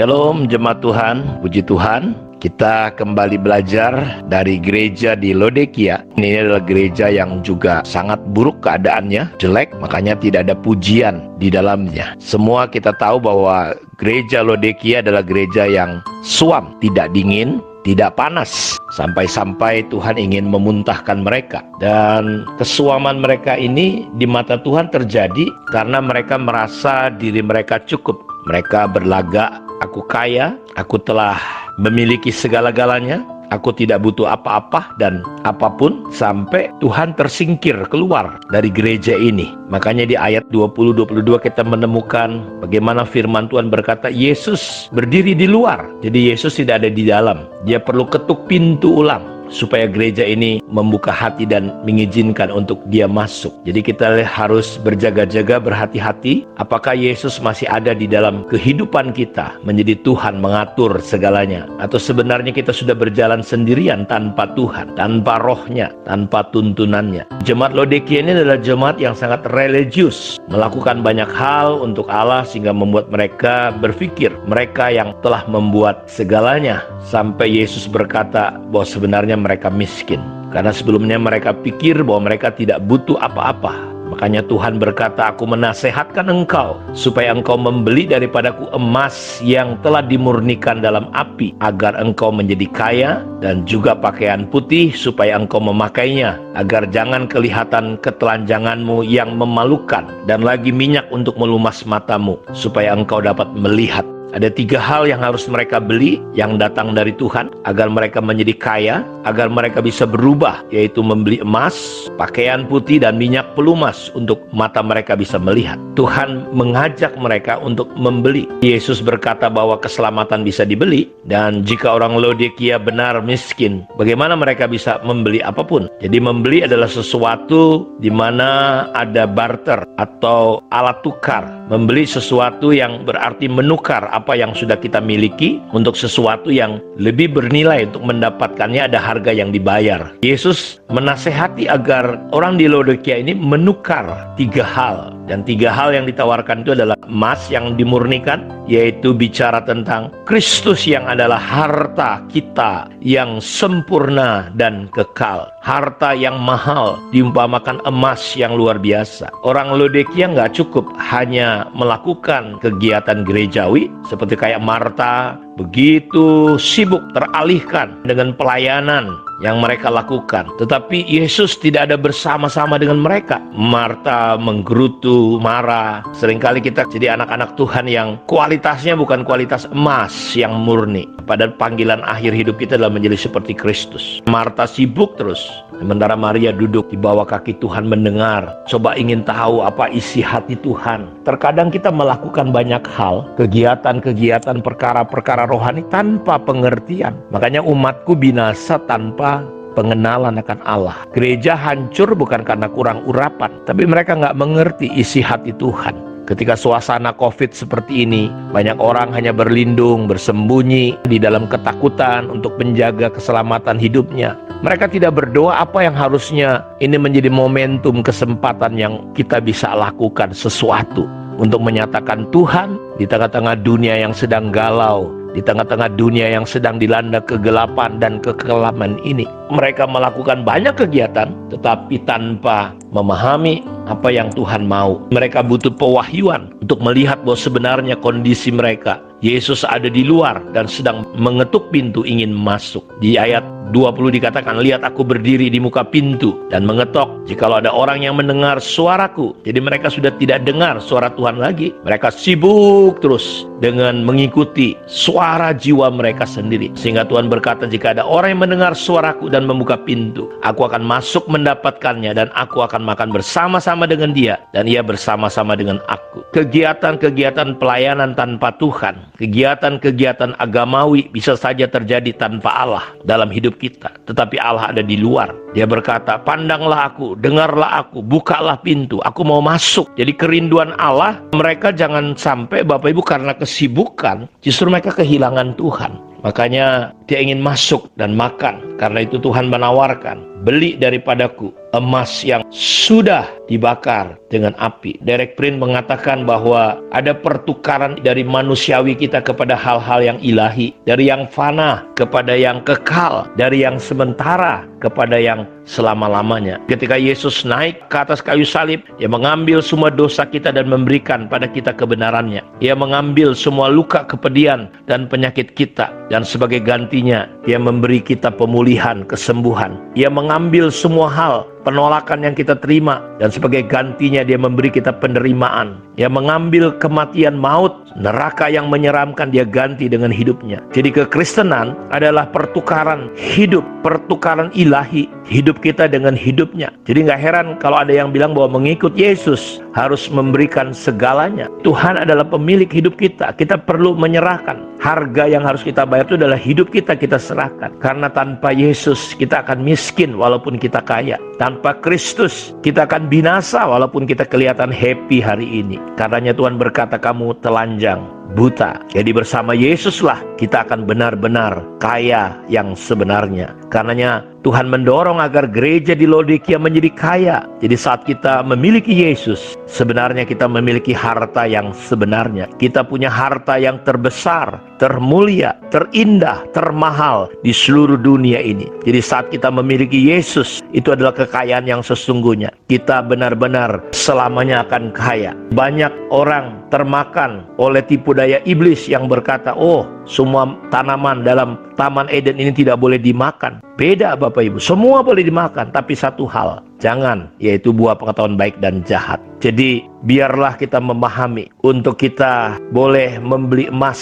Shalom jemaat Tuhan, puji Tuhan. Kita kembali belajar dari gereja di Laodikia. Ini adalah gereja yang juga sangat buruk keadaannya, jelek, makanya tidak ada pujian di dalamnya. Semua kita tahu bahwa gereja Laodikia adalah gereja yang suam, tidak dingin, tidak panas, sampai-sampai Tuhan ingin memuntahkan mereka. Dan kesuaman mereka ini di mata Tuhan terjadi karena mereka merasa diri mereka cukup. Mereka berlagak, aku kaya, aku telah memiliki segala-galanya, aku tidak butuh apa-apa dan apapun, sampai Tuhan tersingkir keluar dari gereja ini. Makanya di ayat 20-22 kita menemukan bagaimana firman Tuhan berkata, Yesus berdiri di luar. Jadi Yesus tidak ada di dalam. Dia perlu ketuk pintu ulang supaya gereja ini membuka hati dan mengizinkan untuk dia masuk. Jadi kita harus berjaga-jaga, berhati-hati. Apakah Yesus masih ada di dalam kehidupan kita, menjadi Tuhan mengatur segalanya? Atau sebenarnya kita sudah berjalan sendirian tanpa Tuhan, tanpa rohnya, tanpa tuntunannya? Jemaat Laodikia ini adalah jemaat yang sangat religius, melakukan banyak hal untuk Allah sehingga membuat mereka berpikir mereka yang telah membuat segalanya. Sampai Yesus berkata bahwa sebenarnya mereka miskin, karena sebelumnya mereka pikir bahwa mereka tidak butuh apa-apa. Makanya Tuhan berkata, aku menasehatkan engkau supaya engkau membeli daripadaku emas yang telah dimurnikan dalam api, agar engkau menjadi kaya, dan juga pakaian putih supaya engkau memakainya, agar jangan kelihatan ketelanjanganmu yang memalukan, dan lagi minyak untuk melumas matamu supaya engkau dapat melihat. Ada 3 hal yang harus mereka beli yang datang dari Tuhan agar mereka menjadi kaya, agar mereka bisa berubah, yaitu membeli emas, pakaian putih, dan minyak pelumas untuk mata mereka bisa melihat. Tuhan mengajak mereka untuk membeli. Yesus berkata bahwa keselamatan bisa dibeli, dan jika orang Laodikia benar miskin, bagaimana mereka bisa membeli apapun? Jadi membeli adalah sesuatu di mana ada barter atau alat tukar. Membeli sesuatu yang berarti menukar apa yang sudah kita miliki untuk sesuatu yang lebih bernilai. Untuk mendapatkannya ada harga yang dibayar. Yesus menasehati agar orang di Laodikia ini menukar 3 hal. Dan 3 hal yang ditawarkan itu adalah emas yang dimurnikan, yaitu bicara tentang Kristus yang adalah harta kita yang sempurna dan kekal. Harta yang mahal diumpamakan emas yang luar biasa. Orang Laodikia nggak cukup hanya melakukan kegiatan gerejawi seperti kayak Marta, begitu sibuk teralihkan dengan pelayanan yang mereka lakukan, tetapi Yesus tidak ada bersama-sama dengan mereka. Marta menggerutu, marah. Seringkali kita jadi anak-anak Tuhan yang kualitasnya bukan kualitas emas yang murni. Pada panggilan akhir hidup kita adalah menjadi seperti Kristus. Marta sibuk terus, sementara Maria duduk di bawah kaki Tuhan mendengar, coba ingin tahu apa isi hati Tuhan. Terkadang kita melakukan banyak hal, kegiatan-kegiatan, perkara-perkara rohani tanpa pengertian. Makanya umatku binasa tanpa pengenalan akan Allah. Gereja hancur bukan karena kurang urapan, tapi mereka nggak mengerti isi hati Tuhan. Ketika suasana COVID seperti ini, banyak orang hanya berlindung, bersembunyi di dalam ketakutan untuk menjaga keselamatan hidupnya. Mereka tidak berdoa apa yang harusnya ini menjadi momentum, kesempatan yang kita bisa lakukan sesuatu untuk menyatakan Tuhan di tengah-tengah dunia yang sedang galau, di tengah-tengah dunia yang sedang dilanda kegelapan dan kekelaman ini. Mereka melakukan banyak kegiatan, tetapi tanpa memahami apa yang Tuhan mau. Mereka butuh pewahyuan untuk melihat bahwa sebenarnya kondisi mereka. Yesus ada di luar dan sedang mengetuk pintu ingin masuk. Di ayat 20 dikatakan, lihat aku berdiri di muka pintu dan mengetok. Jikalau ada orang yang mendengar suaraku. Jadi mereka sudah tidak dengar suara Tuhan lagi. Mereka sibuk terus dengan mengikuti suara jiwa mereka sendiri. Sehingga Tuhan berkata, jika ada orang yang mendengar suaraku dan membuka pintu, aku akan masuk mendapatkannya dan aku akan makan bersama-sama dengan dia dan ia bersama-sama dengan aku. Kegiatan-kegiatan pelayanan tanpa Tuhan, kegiatan-kegiatan agamawi bisa saja terjadi tanpa Allah dalam hidup kita, tetapi Allah ada di luar. Dia berkata, pandanglah aku, dengarlah aku, bukalah pintu, aku mau masuk. Jadi kerinduan Allah, mereka jangan sampai Bapak Ibu karena kesibukan, justru mereka kehilangan Tuhan. Makanya dia ingin masuk dan makan. Karena itu Tuhan menawarkan, beli daripadaku emas yang sudah dibakar dengan api. Derek Prince mengatakan bahwa ada pertukaran dari manusiawi kita kepada hal-hal yang ilahi, dari yang fana kepada yang kekal, dari yang sementara kepada yang selama-lamanya. Ketika Yesus naik ke atas kayu salib, Dia mengambil semua dosa kita dan memberikan pada kita kebenarannya. Dia mengambil semua luka, kepedihan, dan penyakit kita, dan sebagai gantinya Dia memberi kita pemulihan, kesembuhan. Dia mengambil semua hal penolakan yang kita terima, dan sebagai gantinya Dia memberi kita penerimaan. Dia mengambil kematian, maut, neraka yang menyeramkan, Dia ganti dengan hidupnya. Jadi kekristenan adalah pertukaran hidup, pertukaran ilahi, hidup kita dengan hidupnya. Jadi gak heran kalau ada yang bilang bahwa mengikut Yesus harus memberikan segalanya. Tuhan adalah pemilik hidup kita. Kita perlu menyerahkan. Harga yang harus kita bayar itu adalah hidup kita serahkan. Karena tanpa Yesus kita akan miskin walaupun kita kaya. Tanpa Kristus kita akan binasa walaupun kita kelihatan happy hari ini. Karenanya Tuhan berkata, kamu telanjang, buta. Jadi bersama Yesuslah kita akan benar-benar kaya yang sebenarnya. Karenanya Tuhan mendorong agar gereja di Laodikia menjadi kaya. Jadi saat kita memiliki Yesus, sebenarnya kita memiliki harta yang sebenarnya. Kita punya harta yang terbesar, termulia, terindah, termahal di seluruh dunia ini. Jadi saat kita memiliki Yesus, itu adalah kekayaan yang sesungguhnya. Kita benar-benar selamanya akan kaya. Banyak orang termakan oleh tipu daya iblis yang berkata, oh, semua tanaman dalam Taman Eden ini tidak boleh dimakan. Beda Bapak Ibu, semua boleh dimakan, tapi satu hal, jangan, yaitu buah pengetahuan baik dan jahat. Jadi biarlah kita memahami untuk kita boleh membeli emas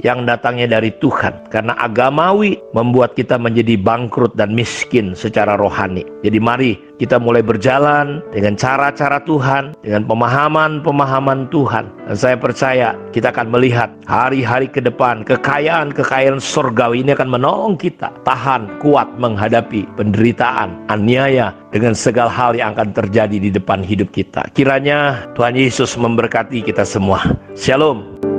yang datangnya dari Tuhan. Karena agamawi membuat kita menjadi bangkrut dan miskin secara rohani. Jadi mari kita mulai berjalan dengan cara-cara Tuhan, dengan pemahaman-pemahaman Tuhan. Dan saya percaya kita akan melihat hari-hari ke depan, kekayaan surgawi ini akan menolong kita tahan, kuat menghadapi penderitaan, aniaya, dengan segala hal yang akan terjadi di depan hidup kita. Kiranya Tuhan Yesus memberkati kita semua. Shalom.